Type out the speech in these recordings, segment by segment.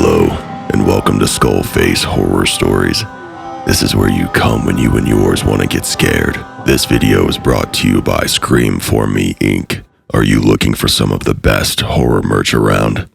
Hello, and welcome to Skullface Horror Stories. This is where you come when you and yours want to get scared. This video is brought to you by Scream For Me Inc. Are you looking for some of the best horror merch around?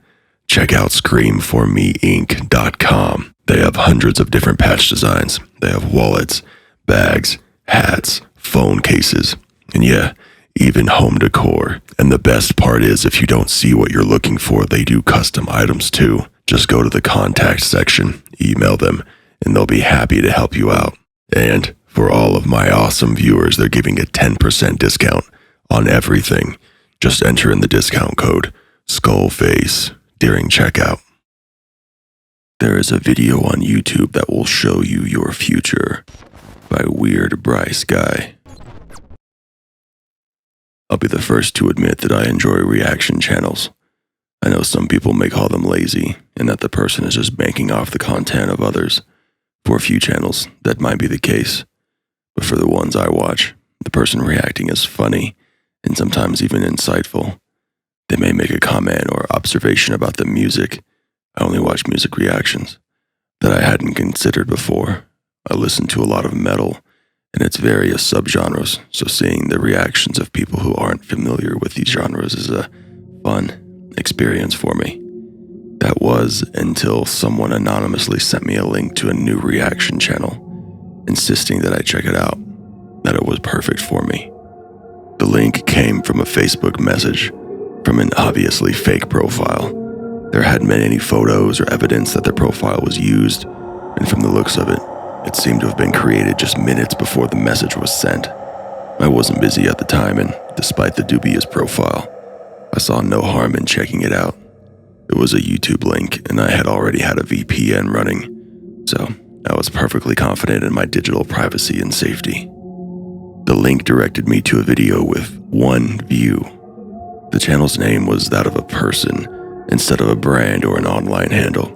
Check out screamformeinc.com. They have hundreds of different patch designs. They have wallets, bags, hats, phone cases, and yeah, even home decor. And the best part is, if you don't see what you're looking for, they do custom items too. Just go to the contact section, email them, and they'll be happy to help you out. And for all of my awesome viewers, they're giving a 10% discount on everything. Just enter in the discount code Skullface during checkout. There is a video on YouTube that will show you your future by WeirdBryceGuy. I'll be the first to admit that I enjoy reaction channels. I know some people may call them lazy, and that the person is just banking off the content of others. For a few channels, that might be the case. But for the ones I watch, the person reacting is funny, and sometimes even insightful. They may make a comment or observation about the music. I only watch music reactions that I hadn't considered before. I listen to a lot of metal and its various subgenres, so seeing the reactions of people who aren't familiar with these genres is a fun experience for me. That was until someone anonymously sent me a link to a new reaction channel, insisting that I check it out, that it was perfect for me. The link came from a Facebook message from an obviously fake profile. There hadn't been any photos or evidence that the profile was used, and from the looks of it, it seemed to have been created just minutes before the message was sent. I wasn't busy at the time, and despite the dubious profile, I saw no harm in checking it out. It was a YouTube link, and I had already had a VPN running, so I was perfectly confident in my digital privacy and safety. The link directed me to a video with one view. The channel's name was that of a person instead of a brand or an online handle.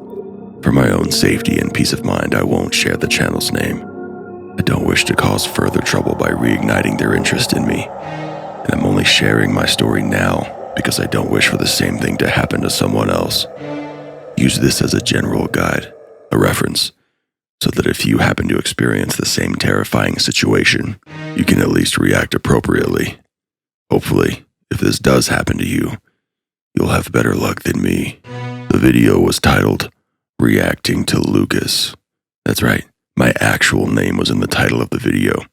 For my own safety and peace of mind, I won't share the channel's name. I don't wish to cause further trouble by reigniting their interest in me, and I'm only sharing my story now because I don't wish for the same thing to happen to someone else. Use this as a general guide, a reference, so that if you happen to experience the same terrifying situation, you can at least react appropriately. Hopefully, if this does happen to you, you'll have better luck than me. The video was titled Reacting to Lucas. That's right, my actual name was in the title of the video.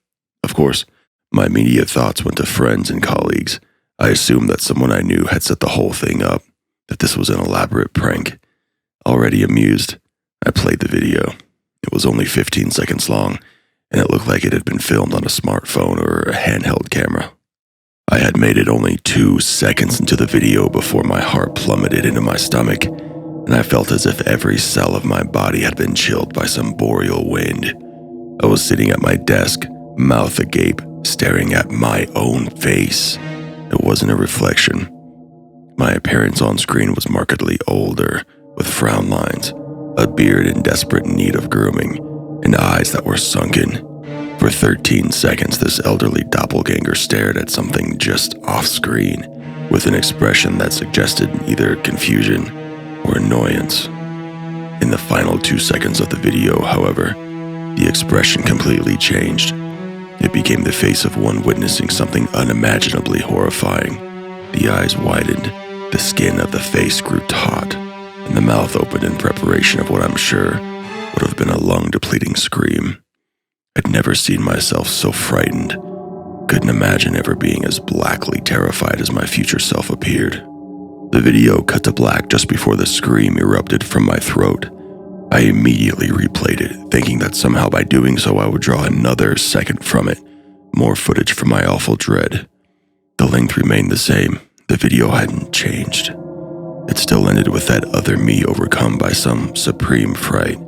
Of course, my immediate thoughts went to friends and colleagues. I assumed that someone I knew had set the whole thing up, that this was an elaborate prank. Already amused, I played the video. It was only 15 seconds long, and it looked like it had been filmed on a smartphone or a handheld camera. I had made it only 2 seconds into the video before my heart plummeted into my stomach, and I felt as if every cell of my body had been chilled by some boreal wind. I was sitting at my desk, mouth agape, staring at my own face. It wasn't a reflection. My appearance on screen was markedly older, with frown lines, a beard in desperate need of grooming, and eyes that were sunken. For 13 seconds, this elderly doppelganger stared at something just off-screen, with an expression that suggested either confusion or annoyance. In the final 2 seconds of the video, however, the expression completely changed. It became the face of one witnessing something unimaginably horrifying. The eyes widened, the skin of the face grew taut, and the mouth opened in preparation of what I'm sure would have been a lung-depleting scream. I'd never seen myself so frightened. Couldn't imagine ever being as blackly terrified as my future self appeared. The video cut to black just before the scream erupted from my throat. I immediately replayed it, thinking that somehow by doing so I would draw another second from it, more footage from my awful dread. The length remained the same. The video hadn't changed. It still ended with that other me overcome by some supreme fright.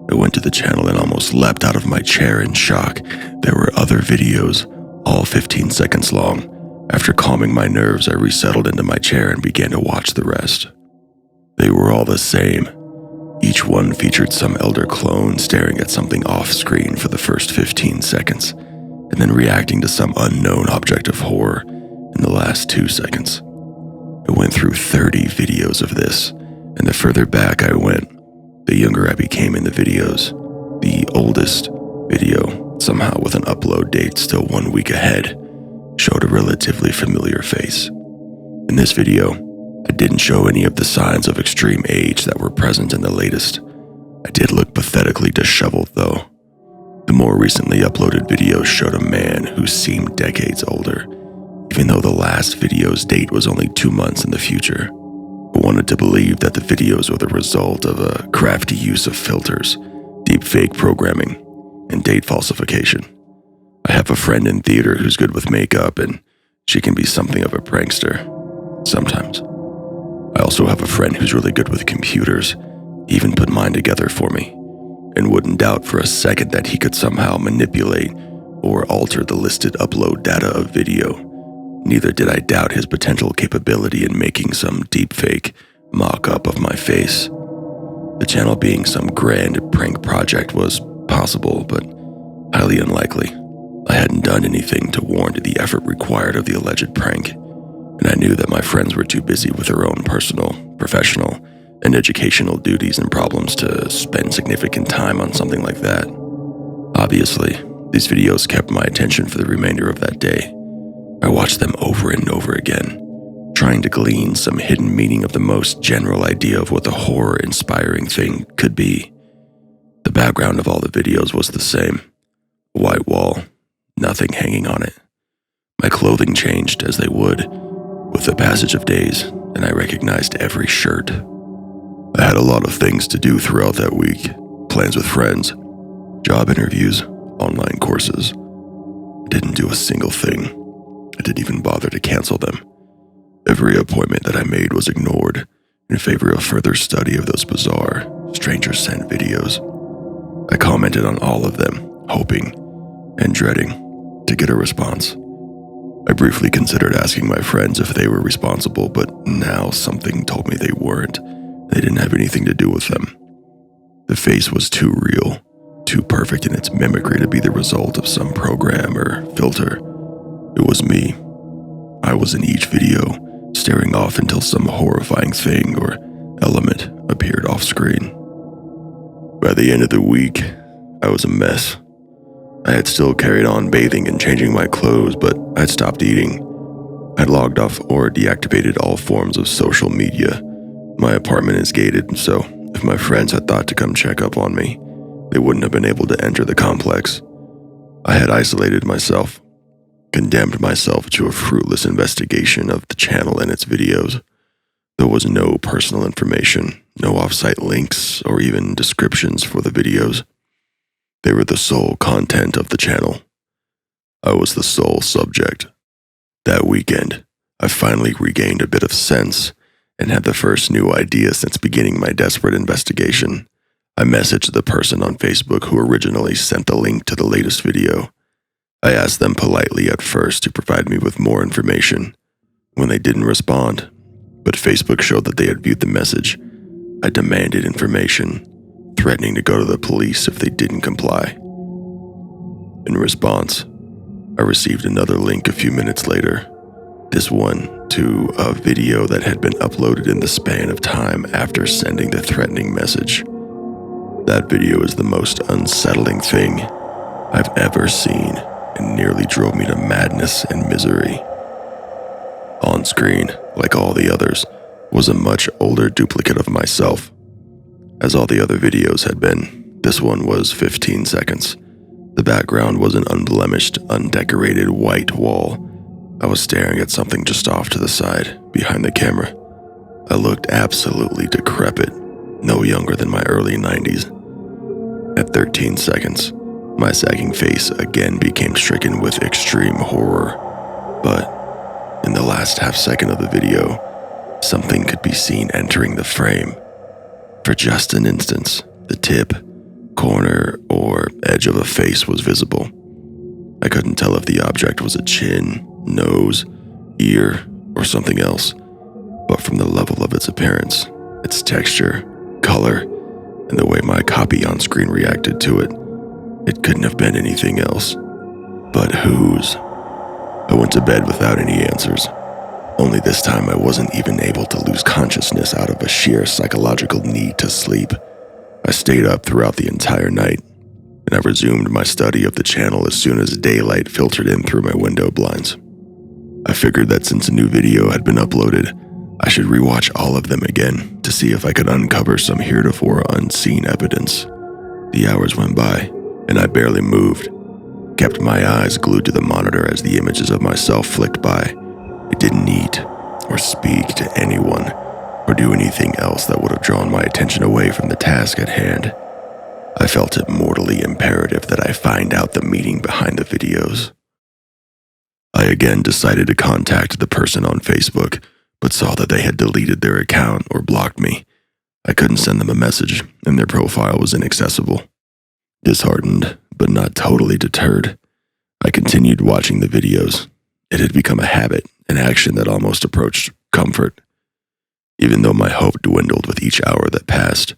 I went to the channel and almost leapt out of my chair in shock. There were other videos, all 15 seconds long. After calming my nerves, I resettled into my chair and began to watch the rest. They were all the same. Each one featured some elder clone staring at something off-screen for the first 15 seconds, and then reacting to some unknown object of horror in the last 2 seconds. I went through 30 videos of this, and the further back I went, The younger I became in the videos, the oldest video, somehow with an upload date still 1 week ahead, showed a relatively familiar face. In this video, I didn't show any of the signs of extreme age that were present in the latest. I did look pathetically disheveled though. The more recently uploaded videos showed a man who seemed decades older, even though the last video's date was only 2 months in the future. I wanted to believe that the videos were the result of a crafty use of filters, deepfake programming, and date falsification. I have a friend in theater who's good with makeup, and she can be something of a prankster. Sometimes. I also have a friend who's really good with computers, even put mine together for me, and wouldn't doubt for a second that he could somehow manipulate or alter the listed upload data of video. Neither did I doubt his potential capability in making some deepfake mock-up of my face. The channel being some grand prank project was possible, but highly unlikely. I hadn't done anything to warrant the effort required of the alleged prank, and I knew that my friends were too busy with their own personal, professional, and educational duties and problems to spend significant time on something like that. Obviously, these videos kept my attention for the remainder of that day. I watched them over and over again, trying to glean some hidden meaning of the most general idea of what the horror-inspiring thing could be. The background of all the videos was the same: a white wall, nothing hanging on it. My clothing changed as they would, with the passage of days, and I recognized every shirt. I had a lot of things to do throughout that week: plans with friends, job interviews, online courses. I didn't do a single thing. I didn't even bother to cancel them. Every appointment that I made was ignored in favor of further study of those bizarre, stranger-sent videos. I commented on all of them, hoping and dreading to get a response. I briefly considered asking my friends if they were responsible, but now something told me they weren't. They didn't have anything to do with them. The face was too real, too perfect in its mimicry to be the result of some program or filter. It was me. I was in each video, staring off until some horrifying thing or element appeared off screen. By the end of the week, I was a mess. I had still carried on bathing and changing my clothes, but I'd stopped eating. I'd logged off or deactivated all forms of social media. My apartment is gated, so if my friends had thought to come check up on me, they wouldn't have been able to enter the complex. I had isolated myself, condemned myself to a fruitless investigation of the channel and its videos. There was no personal information, no off-site links, or even descriptions for the videos. They were the sole content of the channel. I was the sole subject. That weekend, I finally regained a bit of sense and had the first new idea since beginning my desperate investigation. I messaged the person on Facebook who originally sent the link to the latest video. I asked them politely at first to provide me with more information. When they didn't respond, but Facebook showed that they had viewed the message, I demanded information, threatening to go to the police if they didn't comply. In response, I received another link a few minutes later, this one to a video that had been uploaded in the span of time after sending the threatening message. That video is the most unsettling thing I've ever seen and nearly drove me to madness and misery. On screen, like all the others, was a much older duplicate of myself. As all the other videos had been, this one was 15 seconds. The background was an unblemished, undecorated white wall. I was staring at something just off to the side, behind the camera. I looked absolutely decrepit, no younger than my early 90s. At 13 seconds, my sagging face again became stricken with extreme horror. But in the last half second of the video, something could be seen entering the frame. For just an instant, the tip, corner, or edge of a face was visible. I couldn't tell if the object was a chin, nose, ear, or something else, but from the level of its appearance, its texture, color, and the way my copy on screen reacted to it, it couldn't have been anything else. But whose? I went to bed without any answers. Only this time I wasn't even able to lose consciousness out of a sheer psychological need to sleep. I stayed up throughout the entire night, and I resumed my study of the channel as soon as daylight filtered in through my window blinds. I figured that since a new video had been uploaded, I should rewatch all of them again to see if I could uncover some heretofore unseen evidence. The hours went by, and I barely moved, kept my eyes glued to the monitor as the images of myself flicked by. I didn't eat or speak to anyone or do anything else that would have drawn my attention away from the task at hand. I felt it mortally imperative that I find out the meaning behind the videos. I again decided to contact the person on Facebook, but saw that they had deleted their account or blocked me. I couldn't send them a message, and their profile was inaccessible. Disheartened, but not totally deterred, I continued watching the videos. It had become a habit, an action that almost approached comfort. Even though my hope dwindled with each hour that passed,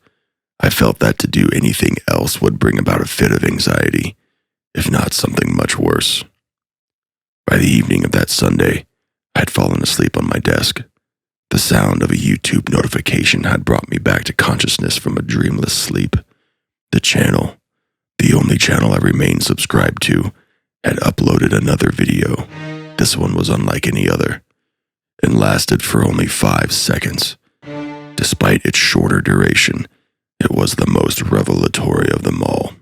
I felt that to do anything else would bring about a fit of anxiety, if not something much worse. By the evening of that Sunday, I had fallen asleep on my desk. The sound of a YouTube notification had brought me back to consciousness from a dreamless sleep. The channel, the only channel I remained subscribed to, had uploaded another video. This one was unlike any other, and lasted for only 5 seconds. Despite its shorter duration, it was the most revelatory of them all.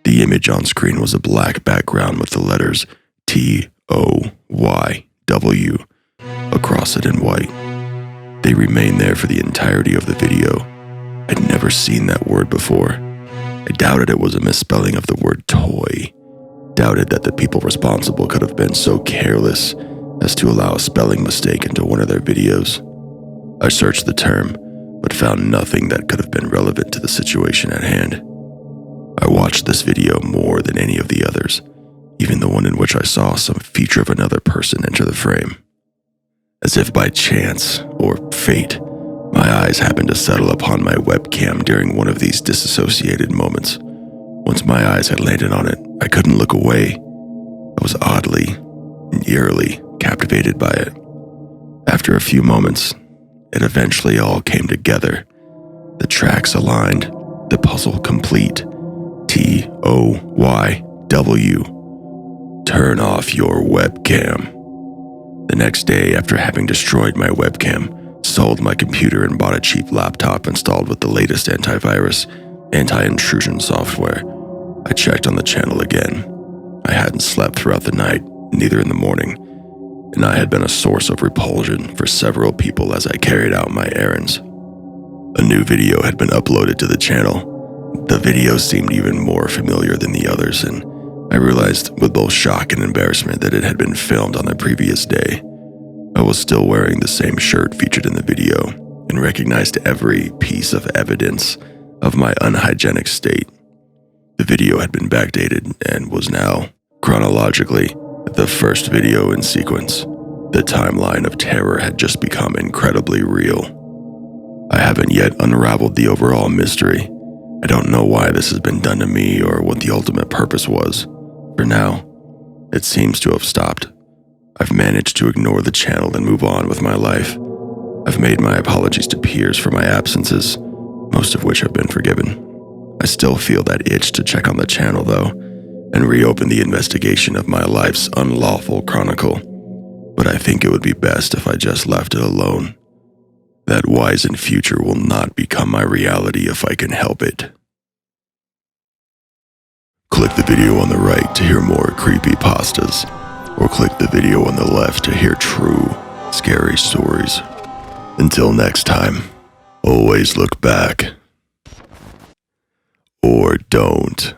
The image on screen was a black background with the letters TOYW across it in white. They remained there for the entirety of the video. I'd never seen that word before. I doubted it was a misspelling of the word toy. Doubted that the people responsible could have been so careless as to allow a spelling mistake into one of their videos. I searched the term, but found nothing that could have been relevant to the situation at hand. I watched this video more than any of the others, even the one in which I saw some feature of another person enter the frame. As if by chance or fate, my eyes happened to settle upon my webcam during one of these disassociated moments. Once my eyes had landed on it, I couldn't look away. I was oddly and eerily captivated by it. After a few moments, it eventually all came together. The tracks aligned, the puzzle complete. TOYW. Turn off your webcam. The next day, after having destroyed my webcam, sold my computer and bought a cheap laptop installed with the latest antivirus, anti-intrusion software, I checked on the channel again. I hadn't slept throughout the night, neither in the morning, and I had been a source of repulsion for several people as I carried out my errands. A new video had been uploaded to the channel. The video seemed even more familiar than the others, and I realized with both shock and embarrassment that it had been filmed on the previous day. I was still wearing the same shirt featured in the video and recognized every piece of evidence of my unhygienic state. The video had been backdated and was now, chronologically, the first video in sequence. The timeline of terror had just become incredibly real. I haven't yet unraveled the overall mystery. I don't know why this has been done to me or what the ultimate purpose was. For now, it seems to have stopped. I've managed to ignore the channel and move on with my life. I've made my apologies to peers for my absences, most of which have been forgiven. I still feel that itch to check on the channel, though, and reopen the investigation of my life's unlawful chronicle. But I think it would be best if I just left it alone. That wizened future will not become my reality if I can help it. Click the video on the right to hear more creepypastas, or click the video on the left to hear true, scary stories. Until next time, always look back. Or don't.